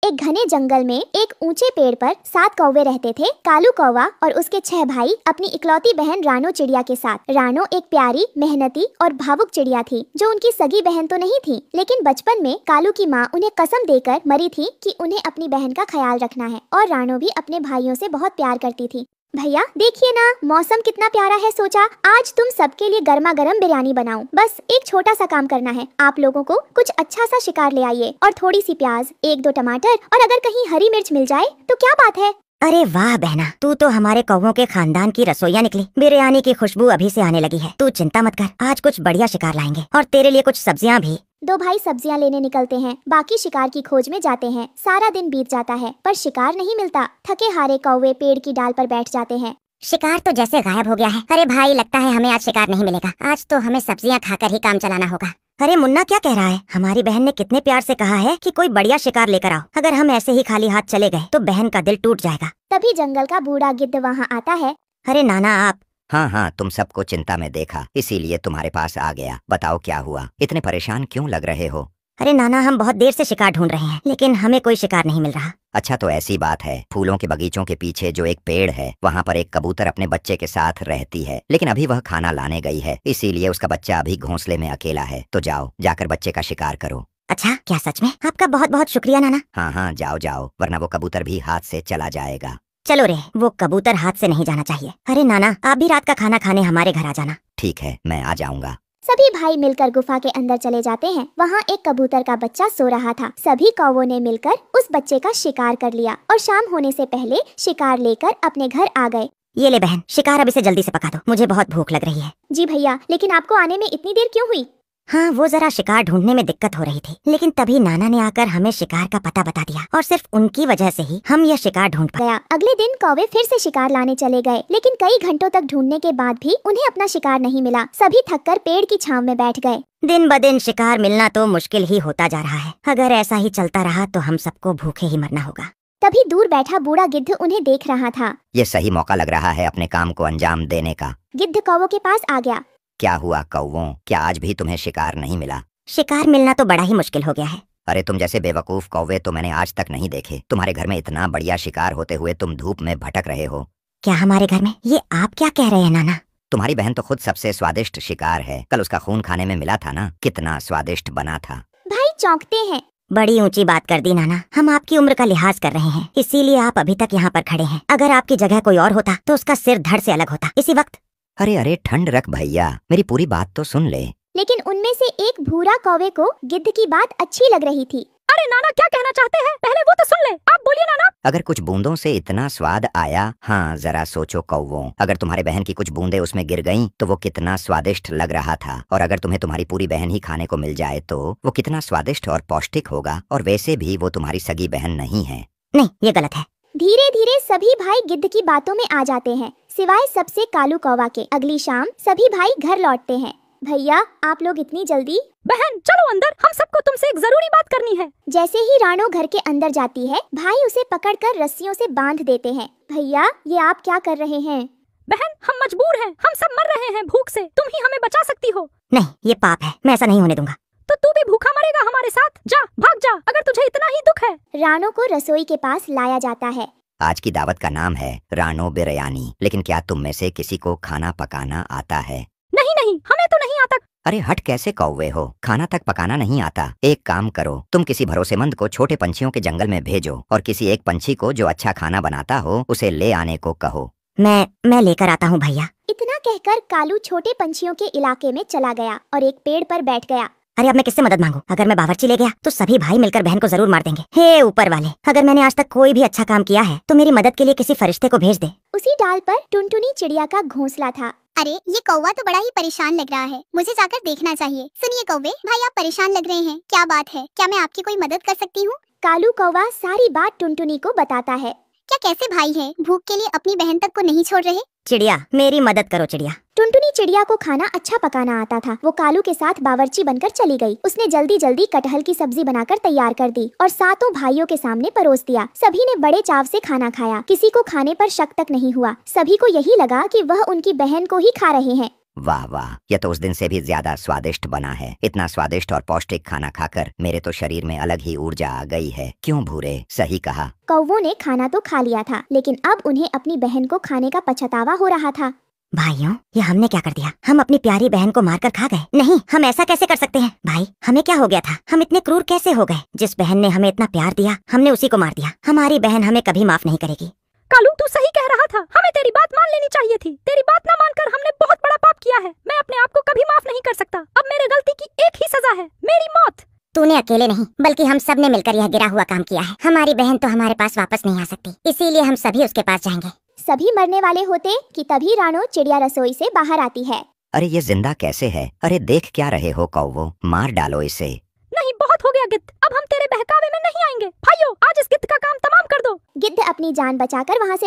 एक घने जंगल में एक ऊंचे पेड़ पर 7 कौवे रहते थे। कालू कौवा और उसके 6 भाई अपनी इकलौती बहन रानो चिड़िया के साथ। रानो एक प्यारी, मेहनती और भावुक चिड़िया थी जो उनकी सगी बहन तो नहीं थी, लेकिन बचपन में कालू की माँ उन्हें कसम देकर मरी थी कि उन्हें अपनी बहन का ख्याल रखना है। और रानो भी अपने भाइयों से बहुत प्यार करती थी। भैया देखिए ना, मौसम कितना प्यारा है। सोचा आज तुम सबके लिए गर्मा गर्म बिरयानी बनाऊं। बस एक छोटा सा काम करना है, आप लोगों को कुछ अच्छा सा शिकार ले आइए और थोड़ी सी प्याज, 1-2 टमाटर और अगर कहीं हरी मिर्च मिल जाए तो क्या बात है। अरे वाह बहना, तू तो हमारे कौवों के खानदान की रसोइया निकली। बिरयानी की खुशबू अभी से आने लगी है। तू चिंता मत कर, आज कुछ बढ़िया शिकार लाएंगे और तेरे लिए कुछ सब्जियां भी। 2 भाई सब्जियां लेने निकलते हैं, बाकी शिकार की खोज में जाते हैं। सारा दिन बीत जाता है पर शिकार नहीं मिलता। थके हारे कौवे पेड़ की डाल पर बैठ जाते हैं। शिकार तो जैसे गायब हो गया है। अरे भाई, लगता है हमें आज शिकार नहीं मिलेगा। आज तो हमें सब्जियां खाकर ही काम चलाना होगा। अरे मुन्ना क्या कह रहा है? हमारी बहन ने कितने प्यार से कहा है कि कोई बढ़िया शिकार लेकर आओ। अगर हम ऐसे ही खाली हाथ चले गए तो बहन का दिल टूट जाएगा। तभी जंगल का बूढ़ा गिद्ध वहाँ आता है। अरे नाना आप। हाँ हाँ, तुम सबको चिंता में देखा, इसीलिए तुम्हारे पास आ गया। बताओ क्या हुआ, इतने परेशान क्यों लग रहे हो? अरे नाना, हम बहुत देर से शिकार ढूंढ रहे हैं लेकिन हमें कोई शिकार नहीं मिल रहा। अच्छा तो ऐसी बात है, फूलों के बगीचों के पीछे जो एक पेड़ है वहाँ पर एक कबूतर अपने बच्चे के साथ रहती है, लेकिन अभी वह खाना लाने गई है, इसीलिए उसका बच्चा अभी घोंसले में अकेला है। तो जाओ, जाकर बच्चे का शिकार करो। अच्छा, क्या सच में? आपका बहुत बहुत शुक्रिया नाना। हाँ हाँ, जाओ जाओ, वरना वो कबूतर भी हाथ से चला जाएगा। चलो रे, वो कबूतर हाथ से नहीं जाना चाहिए। अरे नाना, आप भी रात का खाना खाने हमारे घर आ जाना। ठीक है, मैं आ जाऊंगा। सभी भाई मिलकर गुफा के अंदर चले जाते हैं। वहाँ एक कबूतर का बच्चा सो रहा था। सभी कौवों ने मिलकर उस बच्चे का शिकार कर लिया और शाम होने से पहले शिकार लेकर अपने घर आ गए। ये ले बहन, शिकार अभी से जल्दी से पका दो, मुझे बहुत भूख लग रही है। जी भैया, लेकिन आपको आने में इतनी देर क्यों हुई? हाँ, वो जरा शिकार ढूंढने में दिक्कत हो रही थी, लेकिन तभी नाना ने आकर हमें शिकार का पता बता दिया और सिर्फ उनकी वजह से ही हम यह शिकार ढूंढ पाए। गया। अगले दिन कौवे फिर से शिकार लाने चले गए, लेकिन कई घंटों तक ढूंढने के बाद भी उन्हें अपना शिकार नहीं मिला। सभी थककर पेड़ की छांव में बैठ गए। दिन ब दिन शिकार मिलना तो मुश्किल ही होता जा रहा है। अगर ऐसा ही चलता रहा तो हम सबको भूखे ही मरना होगा। तभी दूर बैठा बूढ़ा गिद्ध उन्हें देख रहा था। ये सही मौका लग रहा है अपने काम को अंजाम देने का। गिद्ध कौवों के पास आ गया। क्या हुआ कौवों, क्या आज भी तुम्हें शिकार नहीं मिला? शिकार मिलना तो बड़ा ही मुश्किल हो गया है। अरे तुम जैसे बेवकूफ कौवे तो मैंने आज तक नहीं देखे। तुम्हारे घर में इतना बढ़िया शिकार होते हुए तुम धूप में भटक रहे हो। क्या हमारे घर में? ये आप क्या कह रहे हैं नाना? तुम्हारी बहन तो खुद सबसे स्वादिष्ट शिकार है। कल उसका खून खाने में मिला था ना, कितना स्वादिष्ट बना था। भाई चौंकते हैं। बड़ी ऊंची बात कर दी नाना। हम आपकी उम्र का लिहाज कर रहे हैं, इसीलिए आप अभी तक यहाँ पर खड़े हैं। अगर आपकी जगह कोई और होता तो उसका सिर धड़ से अलग होता इसी वक्त। अरे अरे, ठंड रख भैया, मेरी पूरी बात तो सुन ले। लेकिन उनमें से एक भूरा कौवे को गिद्ध की बात अच्छी लग रही थी। अरे नाना, क्या कहना चाहते हैं? पहले वो तो सुन ले, आप बोलिए नाना। अगर कुछ बूंदों से इतना स्वाद आया, हाँ जरा सोचो कौवों, अगर तुम्हारे बहन की कुछ बूंदें उसमें गिर गईं तो वो कितना स्वादिष्ट लग रहा था। और अगर तुम्हें तुम्हारी पूरी बहन ही खाने को मिल जाए तो वो कितना स्वादिष्ट और पौष्टिक होगा। और वैसे भी वो तुम्हारी सगी बहन नहीं है। नहीं, ये गलत है। धीरे धीरे सभी भाई गिद्ध की बातों में आ जाते हैं, सिवाय सबसे कालू कौवा के। अगली शाम सभी भाई घर लौटते हैं। भैया आप लोग इतनी जल्दी? बहन चलो अंदर, हम सबको तुमसे एक जरूरी बात करनी है। जैसे ही रानो घर के अंदर जाती है, भाई उसे पकड़कर रस्सियों से बांध देते हैं। भैया ये आप क्या कर रहे हैं? बहन हम मजबूर हैं, हम सब मर रहे हैं भूख से, तुम ही हमें बचा सकती हो। नहीं, ये पाप है, मैं ऐसा नहीं होने दूंगा। तो तू भी भूखा मरेगा हमारे साथ। जा, भाग जा, अगर तुझे इतना ही दुख है। रानो को रसोई के पास लाया जाता है। आज की दावत का नाम है रानो बिरयानी, लेकिन क्या तुम में से किसी को खाना पकाना आता है? नहीं नहीं, हमें तो नहीं आता। अरे हट कैसे कौवे हो, खाना तक पकाना नहीं आता? एक काम करो, तुम किसी भरोसेमंद को छोटे पंछियों के जंगल में भेजो और किसी एक पंछी को जो अच्छा खाना बनाता हो उसे ले आने को कहो। मैं लेकर आता हूँ भैया। इतना कहकर कालू छोटे पंछियों के इलाके में चला गया और एक पेड़ पर बैठ गया। अरे अब मैं किससे मदद मांगू? अगर मैं बावर्ची ले गया तो सभी भाई मिलकर बहन को जरूर मार देंगे। हे ऊपर वाले, अगर मैंने आज तक कोई भी अच्छा काम किया है तो मेरी मदद के लिए किसी फरिश्ते को भेज दे। उसी डाल पर टुनटुनी चिड़िया का घोंसला था। अरे ये कौवा तो बड़ा ही परेशान लग रहा है, मुझे जाकर देखना चाहिए। सुनिए कौवे भाई, आप परेशान लग रहे हैं, क्या बात है? क्या मैं आपकी कोई मदद कर सकती हूँ? कालू कौवा सारी बात टुनटुनी को बताता है। क्या कैसे भाई हैं, भूख के लिए अपनी बहन तक को नहीं छोड़ रहे? चिड़िया, मेरी मदद करो चिड़िया। टुनटुनी चिड़िया को खाना अच्छा पकाना आता था। वो कालू के साथ बावर्ची बनकर चली गई। उसने जल्दी जल्दी कटहल की सब्जी बनाकर तैयार कर दी और सातों भाइयों के सामने परोस दिया। सभी ने बड़े चाव से खाना खाया। किसी को खाने पर शक तक नहीं हुआ। सभी को यही लगा कि वह उनकी बहन को ही खा रहे हैं। वाह वाह, यह तो उस दिन से भी ज्यादा स्वादिष्ट बना है। इतना स्वादिष्ट और पौष्टिक खाना खाकर मेरे तो शरीर में अलग ही ऊर्जा आ गई है। क्यों भूरे, सही कहा। कौवों ने खाना तो खा लिया था, लेकिन अब उन्हें अपनी बहन को खाने का पछतावा हो रहा था। भाइयों, ये हमने क्या कर दिया? हम अपनी प्यारी बहन को मारकर खा गए। नहीं, हम ऐसा कैसे कर सकते हैं? भाई, हमें क्या हो गया था? हम इतने क्रूर कैसे हो गए? जिस बहन ने हमें इतना प्यार दिया, हमने उसी को मार दिया। हमारी बहन हमें कभी माफ नहीं करेगी। कालू, तू सही कह रहा था, हमें तेरी बात मान लेनी चाहिए थी। तेरी बात ना मानकर हमने बहुत बड़ा पाप किया है। मैं अपने आप को कभी माफ नहीं कर सकता। अब मेरे गलती की एक ही सजा है, मेरी मौत। तूने अकेले नहीं, बल्कि हम सब ने मिलकर यह गिरा हुआ काम किया है। हमारी बहन तो हमारे पास वापस नहीं आ सकती, इसीलिए हम सभी उसके पास जाएंगे। सभी मरने वाले होते कि तभी रानो चिड़िया रसोई से बाहर आती है। अरे ये जिंदा कैसे है? अरे देख क्या रहे हो कौवो, मार डालो इसे। नहीं, बहुत हो गया गिद्ध, अब हम तेरे बहकावे में नहीं आएंगे। भाइयों, आज इस गिद्ध का काम तमाम कर दो। गिद्ध अपनी जान बचाकर वहाँ से